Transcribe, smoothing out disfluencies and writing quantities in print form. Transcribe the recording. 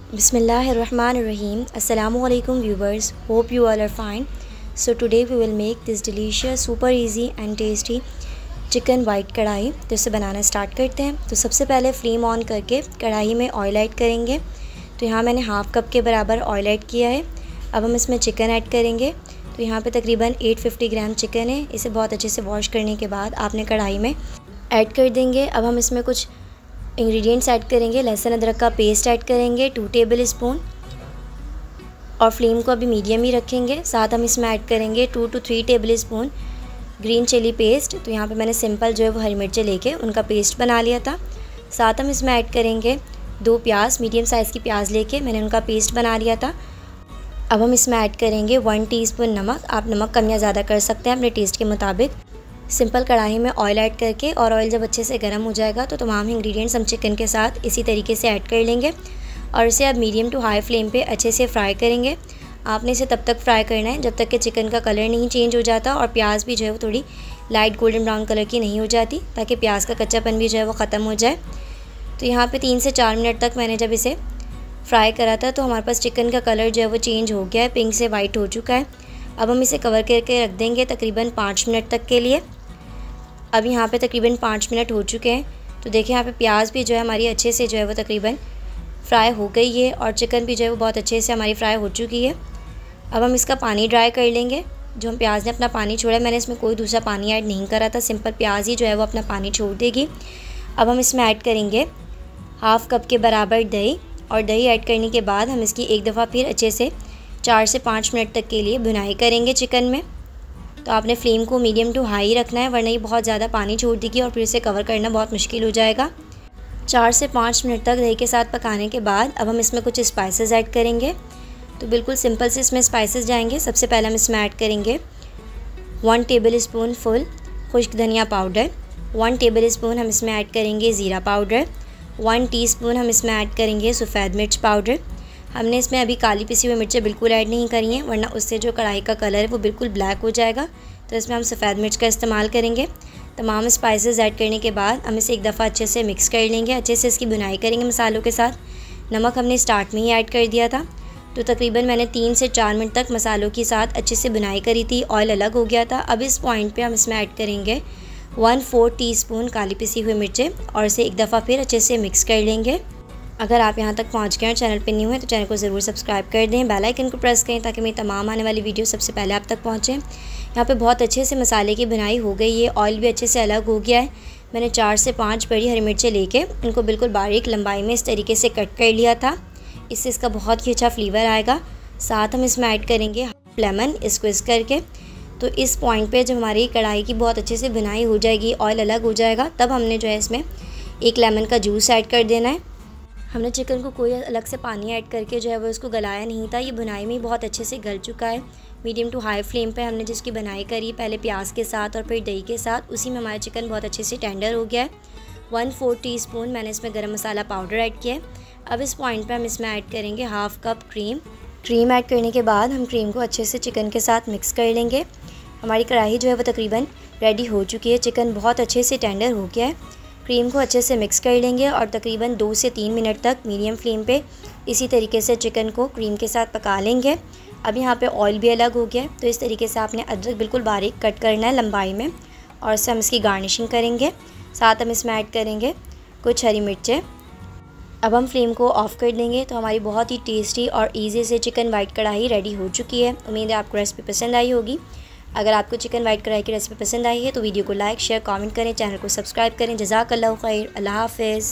Bismillahirrahmanirrahim. Assalamualaikum viewers. Hope you all are fine. So today we will make this delicious, super easy and tasty chicken white कढ़ाई। तो इसे बनाना start करते हैं। तो सबसे पहले फ्लेम ऑन करके कढ़ाई में ऑयल ऐड करेंगे। तो यहाँ मैंने हाफ़ कप के बराबर ऑयल ऐड किया है। अब हम इसमें चिकन ऐड करेंगे। तो यहाँ पे तकरीबन 850 ग्राम चिकन है। इसे बहुत अच्छे से वॉश करने के बाद आपने कढ़ाई में ऐड कर देंगे। अब हम इसमें कुछ इंग्रेडिएंट्स ऐड करेंगे। लहसुन अदरक का पेस्ट ऐड करेंगे 2 टेबल स्पून, और फ्लेम को अभी मीडियम ही रखेंगे। साथ हम इसमें ऐड करेंगे 2 to 3 tablespoon green chilli paste. तो यहाँ पे मैंने सिंपल जो है वो हरी मिर्चें लेके उनका पेस्ट बना लिया था। साथ हम इसमें ऐड करेंगे 2 प्याज, मीडियम साइज़ की प्याज लेके मैंने उनका पेस्ट बना लिया था। अब हम इसमें ऐड करेंगे 1 टीस्पून नमक। आप नमक कम या ज़्यादा कर सकते हैं अपने टेस्ट के मुताबिक। सिंपल कढ़ाई में ऑयल ऐड करके, और ऑयल जब अच्छे से गर्म हो जाएगा तो तमाम इंग्रेडिएंट्स हम चिकन के साथ इसी तरीके से ऐड कर लेंगे और इसे अब मीडियम टू हाई फ्लेम पे अच्छे से फ्राई करेंगे। आपने इसे तब तक फ्राई करना है जब तक कि चिकन का कलर नहीं चेंज हो जाता और प्याज भी जो है वो थोड़ी लाइट गोल्डन ब्राउन कलर की नहीं हो जाती, ताकि प्याज का कच्चापन भी जो है वो ख़त्म हो जाए। तो यहाँ पे 3 से 4 मिनट तक मैंने जब इसे फ्राई करा था तो हमारे पास चिकन का कलर जो है वो चेंज हो गया है, पिंक से वाइट हो चुका है। अब हम इसे कवर करके रख देंगे तकरीबन 5 मिनट तक के लिए। अब यहाँ पे तकरीबन 5 मिनट हो चुके हैं। तो देखिए यहाँ पे प्याज भी जो है हमारी अच्छे से जो है वो तकरीबन फ्राई हो गई है और चिकन भी जो है वो बहुत अच्छे से हमारी फ्राई हो चुकी है। अब हम इसका पानी ड्राई कर लेंगे। जो हम प्याज ने अपना पानी छोड़ा, मैंने इसमें कोई दूसरा पानी ऐड नहीं करा था, सिंपल प्याज ही जो है वो अपना पानी छोड़ देगी। अब हम इसमें ऐड करेंगे हाफ़ कप के बराबर दही, और दही ऐड करने के बाद हम इसकी एक दफ़ा फिर अच्छे से 4 से 5 मिनट तक के लिए भुनाई करेंगे चिकन में। तो आपने फ्लेम को मीडियम टू हाई रखना है, वरना ये बहुत ज़्यादा पानी छोड़ देगी और फिर इसे कवर करना बहुत मुश्किल हो जाएगा। 4 से 5 मिनट तक दही के साथ पकाने के बाद अब हम इसमें कुछ स्पाइसेस ऐड करेंगे। तो बिल्कुल सिंपल से इसमें स्पाइसेस जाएंगे। सबसे पहले हम इसमें ऐड करेंगे 1 टेबल स्पून फुल खुश्क धनिया पाउडर, 1 टेबल स्पून हम इसमें ऐड करेंगे ज़ीरा पाउडर, 1 टीस्पून हम इसमें ऐड करेंगे सफ़ेद मिर्च पाउडर। हमने इसमें अभी काली पिसी हुई मिर्चें बिल्कुल ऐड नहीं करी हैं, वरना उससे जो कढ़ाई का कलर है वो बिल्कुल ब्लैक हो जाएगा। तो इसमें हम सफ़ेद मिर्च का इस्तेमाल करेंगे। तमाम स्पाइसेस ऐड करने के बाद हम इसे एक दफ़ा अच्छे से मिक्स कर लेंगे, अच्छे से इसकी बुनाई करेंगे मसालों के साथ। नमक हमने स्टार्ट में ही ऐड कर दिया था। तो तकरीबन मैंने 3 से 4 मिनट तक मसालों के साथ अच्छे से बुनाई करी थी, ऑयल अलग हो गया था। अब इस पॉइंट पे हम इसमें ऐड करेंगे 1/4 टीस्पून काली पिसी हुई मिर्चें और इसे एक दफ़ा फिर अच्छे से मिक्स कर लेंगे। अगर आप यहाँ तक पहुँच गए और चैनल पर न्यू हैं तो चैनल को ज़रूर सब्सक्राइब कर दें, बेल आइकन को प्रेस करें ताकि मेरी तमाम आने वाली वीडियो सबसे पहले आप तक पहुँचें। यहाँ पे बहुत अच्छे से मसाले की बुनाई हो गई है, ऑयल भी अच्छे से अलग हो गया है। मैंने 4 से 5 बड़ी हरी मिर्चें लेके उनको बिल्कुल बारीक लंबाई में इस तरीके से कट कर लिया था। इससे इसका बहुत ही अच्छा फ्लेवर आएगा। साथ हम इसमें ऐड करेंगे लेमन स्क्विज़ करके। तो इस पॉइंट पे जब हमारी कढ़ाई की बहुत अच्छे से बुनाई हो जाएगी, ऑयल अलग हो जाएगा, तब हमने जो है इसमें 1 लेमन का जूस ऐड कर देना है। हमने चिकन को कोई अलग से पानी ऐड करके जो है वो इसको गलाया नहीं था, ये बुनाई में बहुत अच्छे से गल चुका है। मीडियम टू हाई फ्लेम पे हमने जिसकी बुनाई करी, पहले प्याज के साथ और फिर दही के साथ, उसी में हमारा चिकन बहुत अच्छे से टेंडर हो गया है। 1/4 टीस्पून मैंने इसमें गरम मसाला पाउडर ऐड किया है। अब इस पॉइंट पे हम इसमें ऐड करेंगे हाफ़ कप क्रीम ऐड करने के बाद हम क्रीम को अच्छे से चिकन के साथ मिक्स कर लेंगे। हमारी कढ़ाई जो है वो तकरीबन रेडी हो चुकी है, चिकन बहुत अच्छे से टेंडर हो गया है। क्रीम को अच्छे से मिक्स कर लेंगे और तकरीबन 2 से 3 मिनट तक मीडियम फ्लेम पे इसी तरीके से चिकन को क्रीम के साथ पका लेंगे। अब यहाँ पे ऑयल भी अलग हो गया है, तो इस तरीके से आपने अदरक बिल्कुल बारीक कट करना है लंबाई में, और इससे हम इसकी गार्निशिंग करेंगे। साथ हम इसमें ऐड करेंगे कुछ हरी मिर्चें। अब हम फ्लेम को ऑफ़ कर देंगे। तो हमारी बहुत ही टेस्टी और ईजी से चिकन वाइट कढ़ाई रेडी हो चुकी है। उम्मीद है आपको रेसिपी पसंद आई होगी। अगर आपको चिकन वाइट कढ़ाई की रेसिपी पसंद आई है तो वीडियो को लाइक शेयर कमेंट करें, चैनल को सब्सक्राइब करें। जज़ाकल्लाहु खैर। अल्लाह हाफ़िज़।